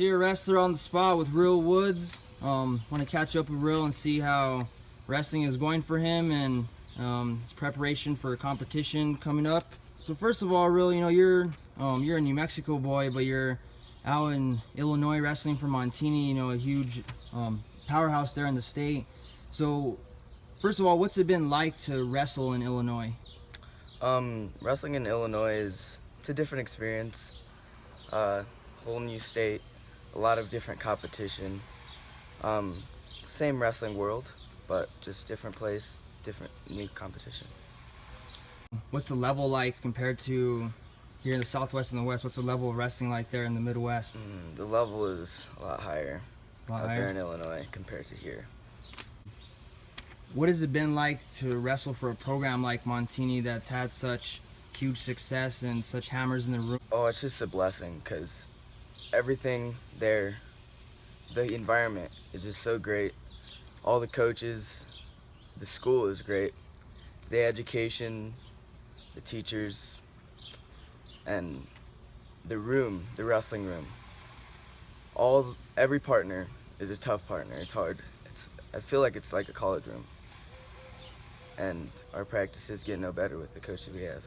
Zia Wrestler on the spot with Real Woods. Want to catch up with Real and see how wrestling is going for him and his preparation for a competition coming up. So first of all, Real, you know you're a New Mexico boy, but you're out in Illinois wrestling for Montini. You know, a huge powerhouse there in the state. So first of all, what's it been like to wrestle in Illinois? Wrestling in Illinois it's a different experience. Whole new state, a lot of different competition. Same wrestling world, but just different place, different new competition. What's the level like compared to here in the Southwest and the West? What's the level of wrestling like there in the Midwest? The level is a lot higher out higher? there in Illinois compared to here. What has it been like to wrestle for a program like Montini that's had such huge success and such hammers in the room? Oh, it's just a blessing because everything there, the environment is just so great. All the coaches, the school is great. The education, the teachers, and the room, the wrestling room. Every partner is a tough partner. It's hard. I feel like it's like a college room. And our practices get no better with the coaches we have.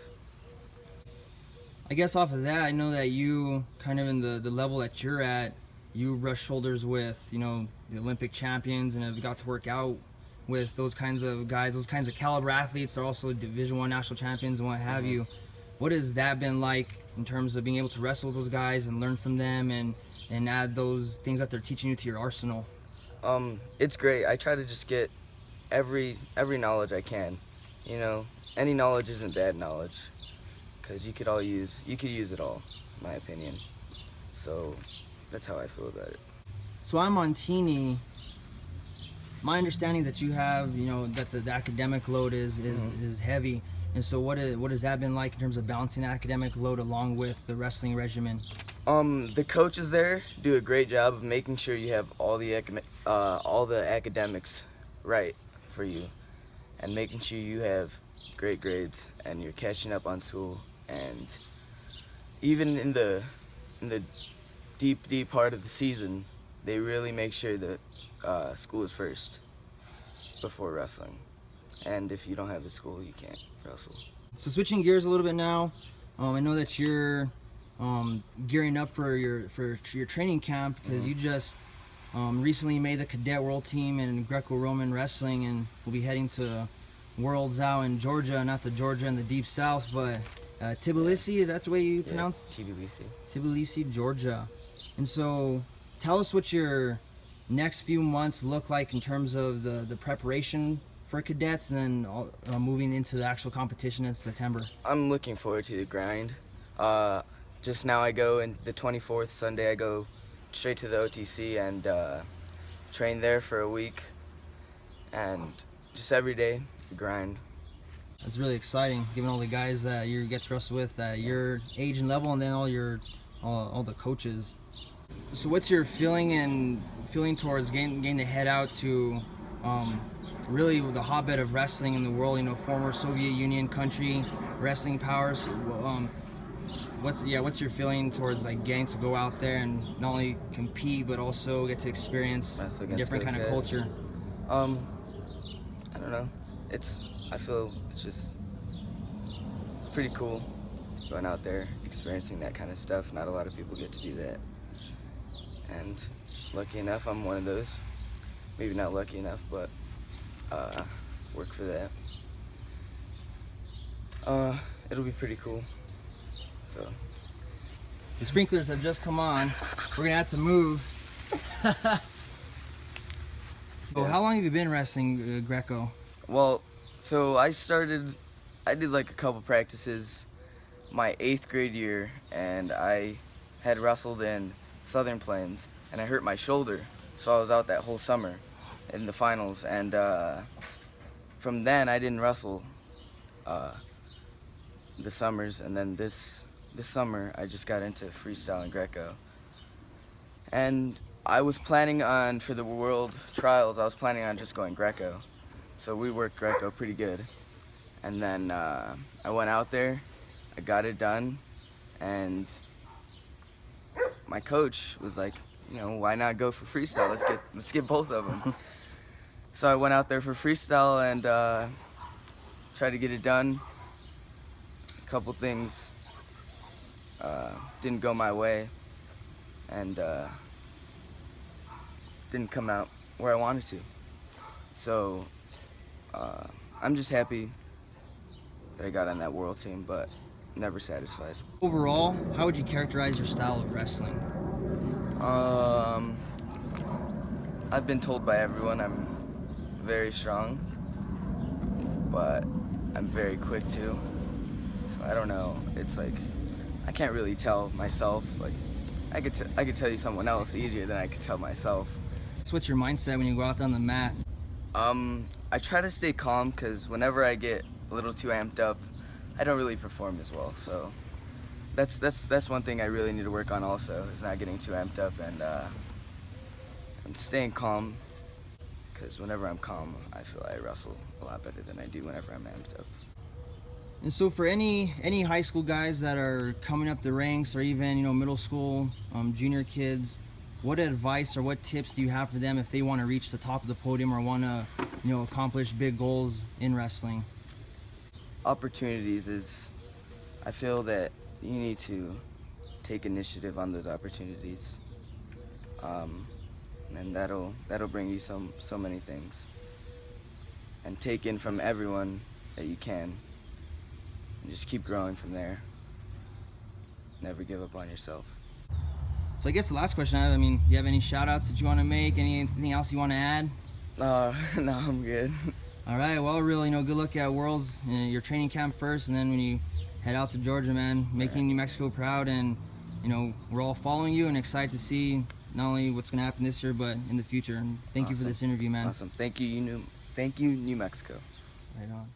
I guess off of that, I know that you, kind of in the level that you're at, you rush shoulders with, you know, the Olympic champions and have got to work out with those kinds of guys, those kinds of caliber athletes. They're also Division I national champions and what have you. What has that been like in terms of being able to wrestle with those guys and learn from them and add those things that they're teaching you to your arsenal? It's great. I try to just get every knowledge I can. You know, any knowledge isn't bad knowledge, because you could use it all, in my opinion. So that's how I feel about it. So I'm Montini. My understanding is that you have, you know, that the academic load is heavy. And so what has that been like in terms of balancing the academic load along with the wrestling regimen? The coaches there do a great job of making sure you have all the academics right for you, and making sure you have great grades and you're catching up on school. And even in the deep part of the season, they really make sure that school is first before wrestling. And if you don't have the school, you can't wrestle. So switching gears a little bit now, I know that you're gearing up for your training camp because you just recently made the Cadet World team in Greco-Roman wrestling, and will be heading to Worlds out in Georgia, not the Georgia in the deep south, but Tbilisi, is that the way you pronounce it? Tbilisi, Georgia. And so tell us what your next few months look like in terms of the preparation for cadets and then moving into the actual competition in September. I'm looking forward to the grind. Just now I go in the 24th, Sunday, I go straight to the OTC and train there for a week, and just every day grind. That's really exciting, given all the guys that you get to wrestle with at your age and level, and then all the coaches. So what's your feeling towards getting to head out to really the hotbed of wrestling in the world, you know, former Soviet Union country, wrestling powers? What's your feeling towards like getting to go out there and not only compete but also get to experience a different kind of culture? I don't know. I feel it's pretty cool going out there, experiencing that kind of stuff. Not a lot of people get to do that. And lucky enough, I'm one of those. Maybe not lucky enough, but work for that. It'll be pretty cool. So the sprinklers have just come on. We're gonna have to move. So how long have you been wrestling Greco? Well, so I did like a couple practices my 8th grade year, and I had wrestled in Southern Plains, and I hurt my shoulder, so I was out that whole summer in the finals, and from then I didn't wrestle the summers, and then this summer I just got into freestyle and Greco. And I was planning on, for the world trials, I was planning on just going Greco. So we worked Greco pretty good. And then I went out there, I got it done, and my coach was like, you know, why not go for freestyle? Let's get both of them. So I went out there for freestyle and tried to get it done. A couple things didn't go my way, and didn't come out where I wanted to. So I'm just happy that I got on that world team, but never satisfied. Overall, how would you characterize your style of wrestling? I've been told by everyone I'm very strong, but I'm very quick too. So I don't know. It's like I can't really tell myself. Like I could tell you someone else easier than I could tell myself. So what's your mindset when you go out there on the mat? I try to stay calm because whenever I get a little too amped up, I don't really perform as well. So that's one thing I really need to work on also, is not getting too amped up and staying calm. Because whenever I'm calm, I feel I wrestle a lot better than I do whenever I'm amped up. And so for any high school guys that are coming up the ranks, or even middle school, junior kids, what advice or what tips do you have for them if they want to reach the top of the podium or want to accomplish big goals in wrestling? Opportunities is, I feel that you need to take initiative on those opportunities, and that'll bring you so many things. And take in from everyone that you can, and just keep growing from there. Never give up on yourself. So I guess the last question I have, do you have any shout outs that you want to make? Anything else you want to add? No, I'm good. All right, well, really, good luck at Worlds, your training camp first, and then when you head out to Georgia, man, making New Mexico proud, and, we're all following you and excited to see not only what's going to happen this year, but in the future. And thank you for this interview, man. Awesome. Thank you, New Mexico. Right on.